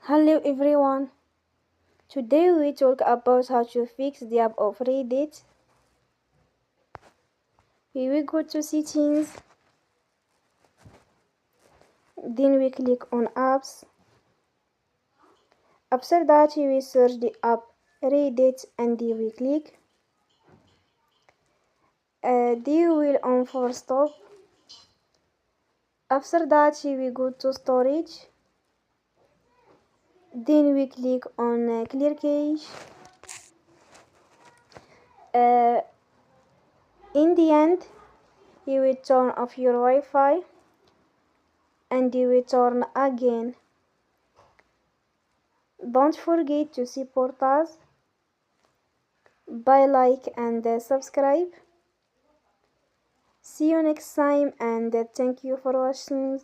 Hello everyone. Today we talk about how to fix the app of Reddit. We will go to settings, then we click on apps. After that we will search the app Reddit and we click. They will on for stop. After that we will go to storage. Then we click on clear cache. In the end, you will turn off your Wi-Fi and you will turn again. Don't forget to support us by like and subscribe. See you next time and thank you for watching.